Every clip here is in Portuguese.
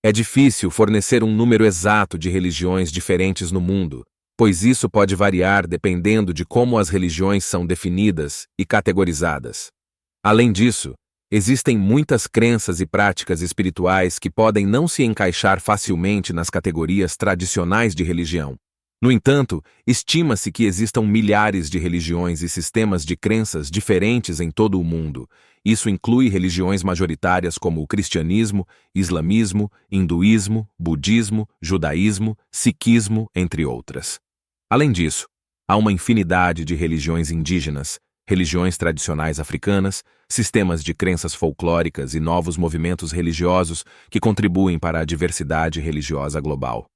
É difícil fornecer um número exato de religiões diferentes no mundo, pois isso pode variar dependendo de como as religiões são definidas e categorizadas. Além disso, existem muitas crenças e práticas espirituais que podem não se encaixar facilmente nas categorias tradicionais de religião. No entanto, estima-se que existam milhares de religiões e sistemas de crenças diferentes em todo o mundo. Isso inclui religiões majoritárias como o cristianismo, islamismo, hinduísmo, budismo, judaísmo, sikhismo, entre outras. Além disso, há uma infinidade de religiões indígenas, religiões tradicionais africanas, sistemas de crenças folclóricas e novos movimentos religiosos que contribuem para a diversidade religiosa global.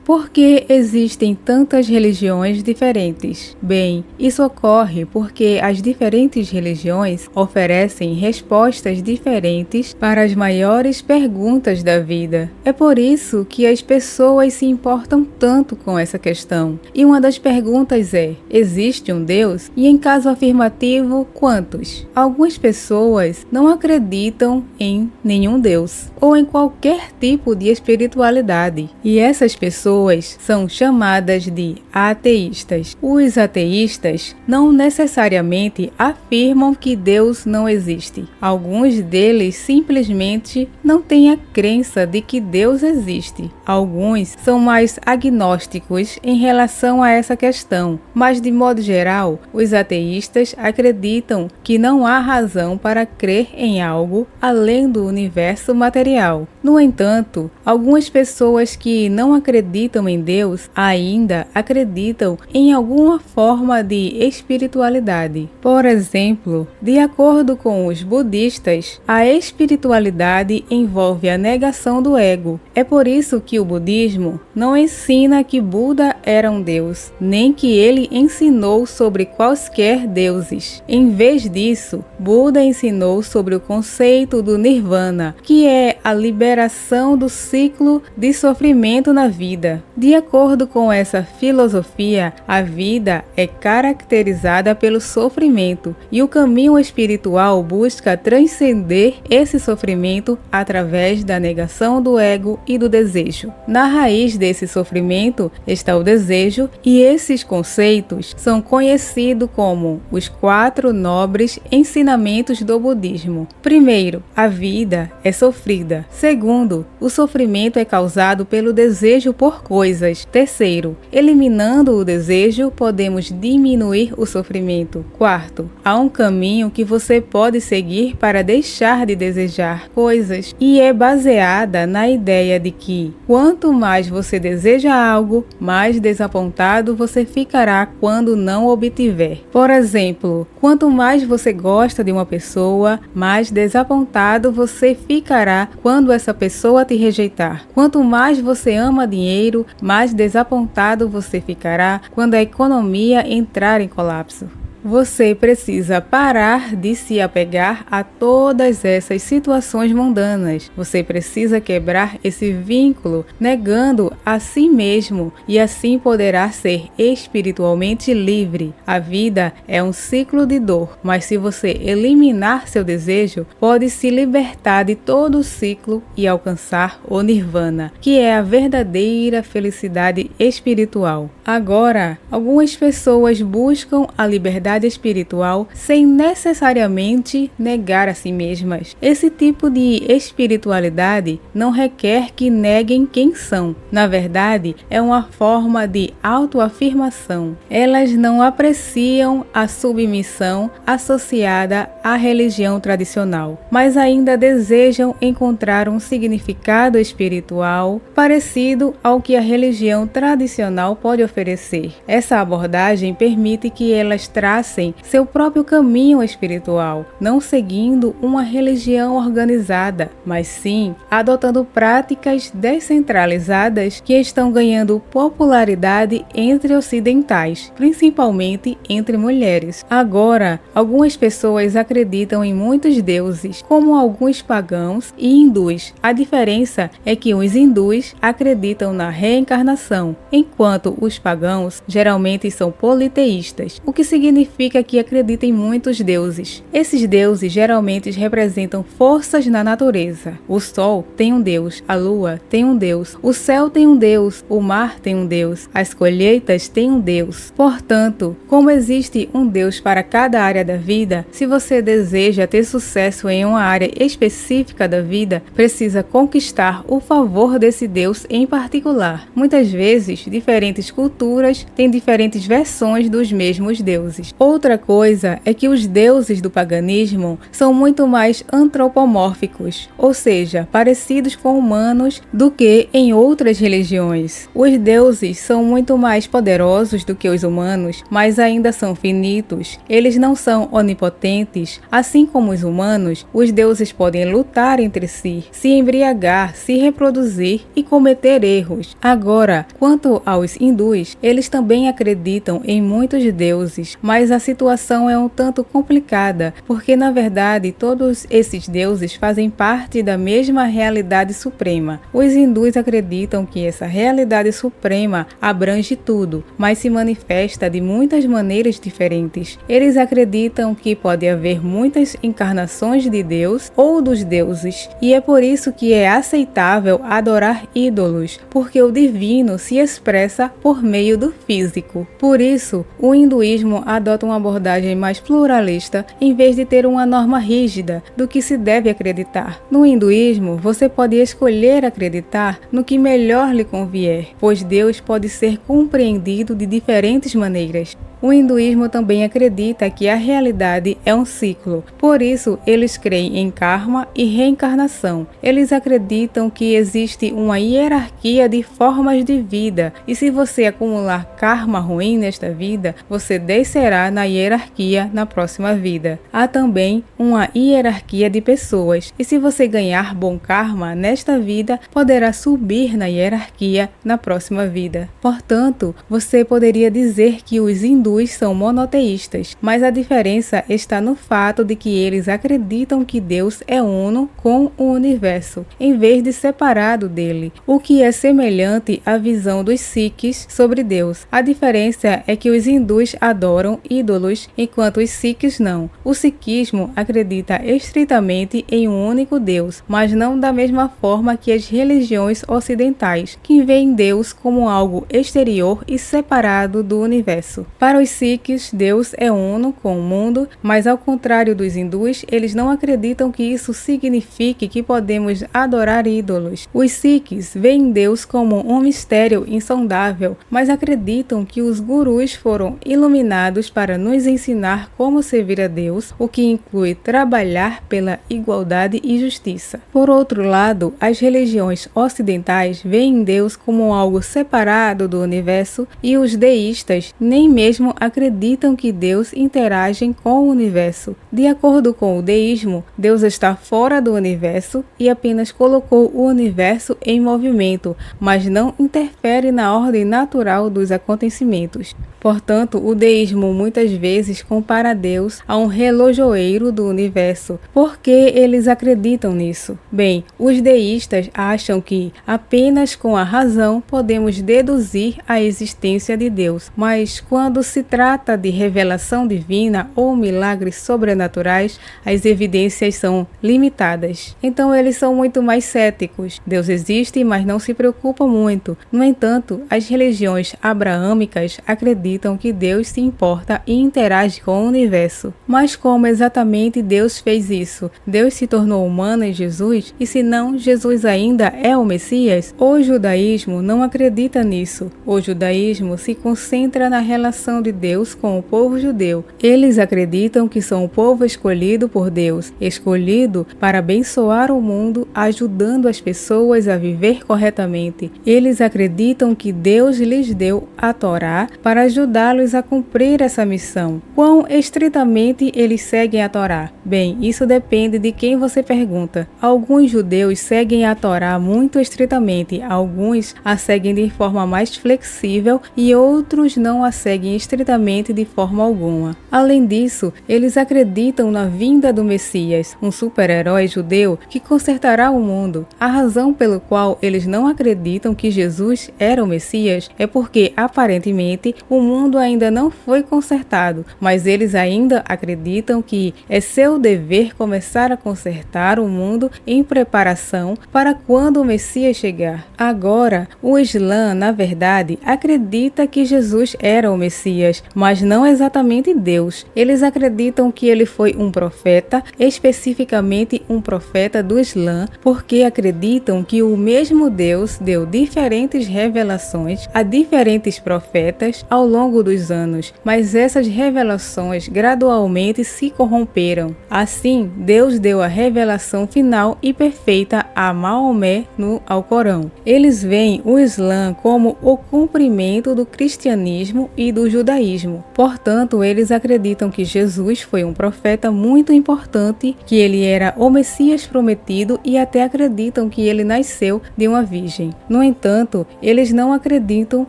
Por que existem tantas religiões diferentes? Bem, isso ocorre porque as diferentes religiões oferecem respostas diferentes para as maiores perguntas da vida. É por isso que as pessoas se importam tanto com essa questão. E uma das perguntas é: existe um Deus? E em caso afirmativo, quantos? Algumas pessoas não acreditam em nenhum Deus ou em qualquer tipo de espiritualidade. E essas pessoas são chamadas de ateístas. Os ateístas não necessariamente afirmam que Deus não existe. Alguns deles simplesmente não têm a crença de que Deus existe. Alguns são mais agnósticos em relação a essa questão, mas de modo geral, os ateístas acreditam que não há razão para crer em algo além do universo material. No entanto, algumas pessoas que não acreditam em Deus ainda acreditam em alguma forma de espiritualidade. Por exemplo, de acordo com os budistas, a espiritualidade envolve a negação do ego. É por isso que o budismo não ensina que Buda era um deus, nem que ele ensinou sobre quaisquer deuses. Em vez disso, Buda ensinou sobre o conceito do nirvana, que é a liberação do ciclo de sofrimento na vida. De acordo com essa filosofia, a vida é caracterizada pelo sofrimento e o caminho espiritual busca transcender esse sofrimento através da negação do ego e do desejo. Na raiz desse sofrimento está o desejo, e esses conceitos são conhecidos como os 4 nobres ensinamentos do budismo. Primeiro, a vida é sofrida. Segundo, o sofrimento é causado pelo desejo por coisas. Terceiro, eliminando o desejo, podemos diminuir o sofrimento. Quarto, há um caminho que você pode seguir para deixar de desejar coisas, e é baseada na ideia de que quanto mais você deseja algo, mais desapontado você ficará quando não obtiver. Por exemplo, quanto mais você gosta de uma pessoa, mais desapontado você ficará quando essa pessoa te rejeitar. Quanto mais você ama dinheiro, mais desapontado você ficará quando a economia entrar em colapso. Você precisa parar de se apegar a todas essas situações mundanas. Você precisa quebrar esse vínculo, negando a si mesmo, e assim poderá ser espiritualmente livre. A vida é um ciclo de dor, mas se você eliminar seu desejo, pode se libertar de todo o ciclo e alcançar o nirvana, que é a verdadeira felicidade espiritual. Agora, algumas pessoas buscam a liberdade espiritual sem necessariamente negar a si mesmas. Esse tipo de espiritualidade não requer que neguem quem são. Na verdade, é uma forma de autoafirmação. Elas não apreciam a submissão associada à religião tradicional, mas ainda desejam encontrar um significado espiritual parecido ao que a religião tradicional pode oferecer. Essa abordagem permite que elas tracem seu próprio caminho espiritual, não seguindo uma religião organizada, mas sim adotando práticas descentralizadas que estão ganhando popularidade entre ocidentais, principalmente entre mulheres. Agora, algumas pessoas acreditam em muitos deuses, como alguns pagãos e hindus. A diferença é que os hindus acreditam na reencarnação, enquanto os pagãos geralmente são politeístas, o que significa significa que acredita em muitos deuses. Esses deuses geralmente representam forças na natureza. O sol tem um deus, a lua tem um deus, o céu tem um deus, o mar tem um deus, as colheitas têm um deus. Portanto, como existe um deus para cada área da vida, se você deseja ter sucesso em uma área específica da vida, precisa conquistar o favor desse deus em particular. Muitas vezes, diferentes culturas têm diferentes versões dos mesmos deuses. Outra coisa é que os deuses do paganismo são muito mais antropomórficos, ou seja, parecidos com humanos do que em outras religiões. Os deuses são muito mais poderosos do que os humanos, mas ainda são finitos. Eles não são onipotentes. Assim como os humanos, os deuses podem lutar entre si, se embriagar, se reproduzir e cometer erros. Agora, quanto aos hindus, eles também acreditam em muitos deuses, mas a situação é um tanto complicada, porque na verdade todos esses deuses fazem parte da mesma realidade suprema. Os hindus acreditam que essa realidade suprema abrange tudo, mas se manifesta de muitas maneiras diferentes. Eles acreditam que pode haver muitas encarnações de Deus ou dos deuses, e é por isso que é aceitável adorar ídolos, porque o divino se expressa por meio do físico. Por isso, o hinduísmo adota uma abordagem mais pluralista em vez de ter uma norma rígida do que se deve acreditar. No hinduísmo, você pode escolher acreditar no que melhor lhe convier, pois Deus pode ser compreendido de diferentes maneiras. O hinduísmo também acredita que a realidade é um ciclo, por isso eles creem em karma e reencarnação. Eles acreditam que existe uma hierarquia de formas de vida, e se você acumular karma ruim nesta vida, você descerá na hierarquia na próxima vida. Há também uma hierarquia de pessoas, e se você ganhar bom karma nesta vida, poderá subir na hierarquia na próxima vida. Portanto, você poderia dizer que os hindus são monoteístas, mas a diferença está no fato de que eles acreditam que Deus é uno com o universo, em vez de separado dele, o que é semelhante à visão dos Sikhs sobre Deus. A diferença é que os hindus adoram ídolos, enquanto os Sikhs não. O sikhismo acredita estritamente em um único Deus, mas não da mesma forma que as religiões ocidentais, que veem Deus como algo exterior e separado do universo. Para os Sikhs, Deus é uno com o mundo, mas ao contrário dos hindus, eles não acreditam que isso signifique que podemos adorar ídolos. Os Sikhs veem Deus como um mistério insondável, mas acreditam que os gurus foram iluminados para nos ensinar como servir a Deus, o que inclui trabalhar pela igualdade e justiça. Por outro lado, as religiões ocidentais veem Deus como algo separado do universo, e os deístas nem mesmo acreditam que Deus interage com o universo. De acordo com o deísmo, Deus está fora do universo e apenas colocou o universo em movimento, mas não interfere na ordem natural dos acontecimentos. Portanto, o deísmo muitas vezes compara Deus a um relojoeiro do universo. Por que eles acreditam nisso? Bem, os deístas acham que apenas com a razão podemos deduzir a existência de Deus, mas quando se trata de revelação divina ou milagres sobrenaturais, as evidências são limitadas. Então eles são muito mais céticos. Deus existe, mas não se preocupa muito. No entanto, as religiões abraâmicas acreditam que Deus se importa e interage com o universo. Mas como exatamente Deus fez isso? Deus se tornou humano em Jesus? E se não, Jesus ainda é o Messias? O judaísmo não acredita nisso. O judaísmo se concentra na relação de Deus com o povo judeu. Eles acreditam que são o povo escolhido por Deus, escolhido para abençoar o mundo, ajudando as pessoas a viver corretamente. Eles acreditam que Deus lhes deu a Torá para ajudá-los a cumprir essa missão. Quão estritamente eles seguem a Torá? Bem, isso depende de quem você pergunta. Alguns judeus seguem a Torá muito estritamente, alguns a seguem de forma mais flexível e outros não a seguem estritamente de forma alguma. Além disso, eles acreditam na vinda do Messias, um super-herói judeu que consertará o mundo. A razão pelo qual eles não acreditam que Jesus era o Messias é porque, aparentemente, o mundo ainda não foi consertado, mas eles ainda acreditam que é seu dever começar a consertar o mundo em preparação para quando o Messias chegar. Agora, o Islã, na verdade, acredita que Jesus era o Messias, mas não exatamente Deus. Eles acreditam que ele foi um profeta, especificamente um profeta do Islã, porque acreditam que o mesmo Deus deu diferentes revelações a diferentes profetas ao longo dos anos, mas essas revelações gradualmente se corromperam. Assim, Deus deu a revelação final e perfeita a Maomé no Alcorão. Eles veem o Islã como o cumprimento do cristianismo e do judaísmo. Portanto, eles acreditam que Jesus foi um profeta muito importante, que ele era o Messias prometido e até acreditam que ele nasceu de uma virgem. No entanto, eles não acreditam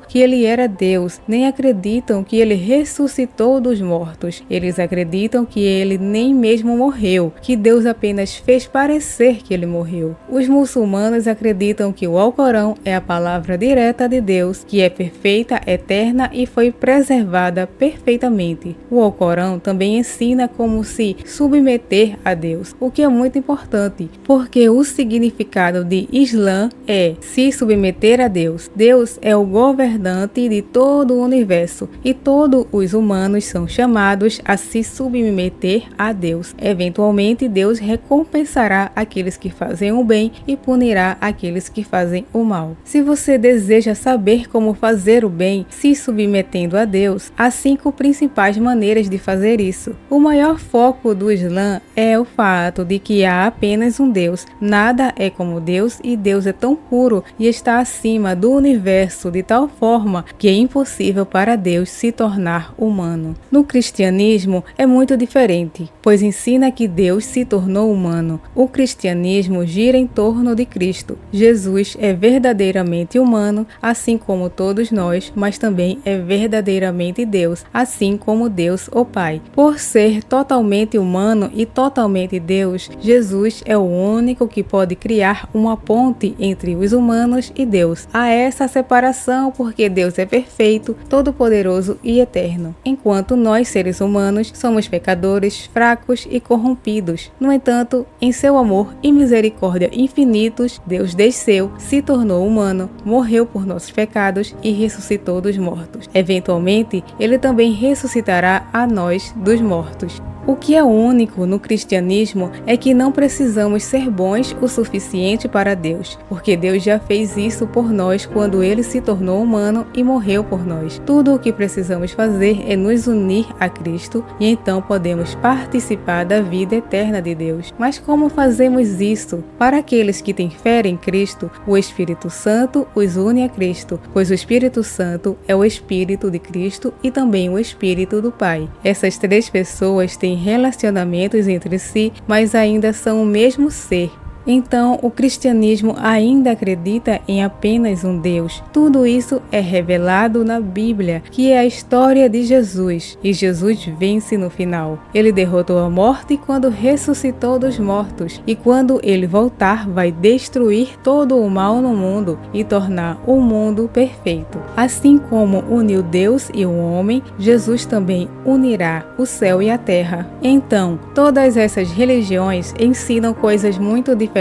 que ele era Deus, nem acreditam que ele ressuscitou dos mortos. Eles acreditam que ele nem mesmo morreu, que Deus apenas fez parecer que ele morreu. Os muçulmanos acreditam que o Alcorão é a palavra direta de Deus, que é perfeita, eterna e foi preservada perfeitamente. O Alcorão também ensina como se submeter a Deus, o que é muito importante, porque o significado de Islã é se submeter a Deus. Deus é o governante de todo o universo e todos os humanos são chamados a se submeter a Deus. Eventualmente, Deus recompensará aqueles que fazem o bem e punirá aqueles que fazem o mal. Se você deseja saber como fazer o bem se submetendo a Deus, há 5 principais maneiras de fazer isso. O maior foco do Islã é o fato de que há apenas um Deus. Nada é como Deus e Deus é tão puro e está acima do universo de tal forma que é impossível para Deus se tornar humano. No cristianismo é muito diferente, pois ensina que Deus se tornou humano. O cristianismo gira em torno de Cristo. Jesus é verdadeiramente humano, assim como todos nós, mas também é verdadeiramente Deus, assim como Deus, o Pai. Por ser totalmente humano e totalmente Deus, Jesus é o único que pode criar uma ponte entre os humanos e Deus. Há essa separação porque Deus é perfeito, todo-poderoso e eterno, enquanto nós, seres humanos, somos pecadores, fracos e corrompidos. No entanto, em seu amor e misericórdia infinitos, Deus desceu, se tornou humano, morreu por nossos pecados e ressuscitou dos mortos. Eventualmente, ele também ressuscitará a nós dos mortos. O que é único no cristianismo é que não precisamos ser bons o suficiente para Deus, porque Deus já fez isso por nós quando ele se tornou humano e morreu por nós. Tudo o que precisamos fazer é nos unir a Cristo e então podemos participar da vida eterna de Deus. Mas como fazemos isso? Para aqueles que têm fé em Cristo, o Espírito Santo os une a Cristo, pois o Espírito Santo é o Espírito de Cristo e também o Espírito do Pai. Essas 3 pessoas têm relacionamentos entre si, mas ainda são o mesmo ser. Então, o cristianismo ainda acredita em apenas um Deus. Tudo isso é revelado na Bíblia, que é a história de Jesus. E Jesus vence no final. Ele derrotou a morte quando ressuscitou dos mortos. E quando ele voltar, vai destruir todo o mal no mundo e tornar o mundo perfeito. Assim como uniu Deus e o homem, Jesus também unirá o céu e a terra. Então, todas essas religiões ensinam coisas muito diferentes.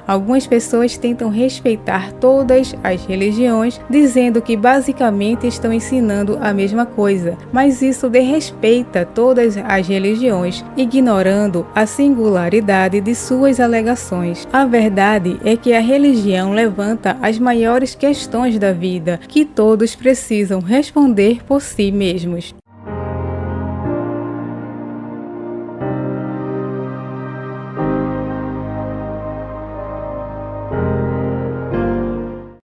Algumas pessoas tentam respeitar todas as religiões, dizendo que basicamente estão ensinando a mesma coisa, mas isso desrespeita todas as religiões, ignorando a singularidade de suas alegações. A verdade é que a religião levanta as maiores questões da vida, que todos precisam responder por si mesmos.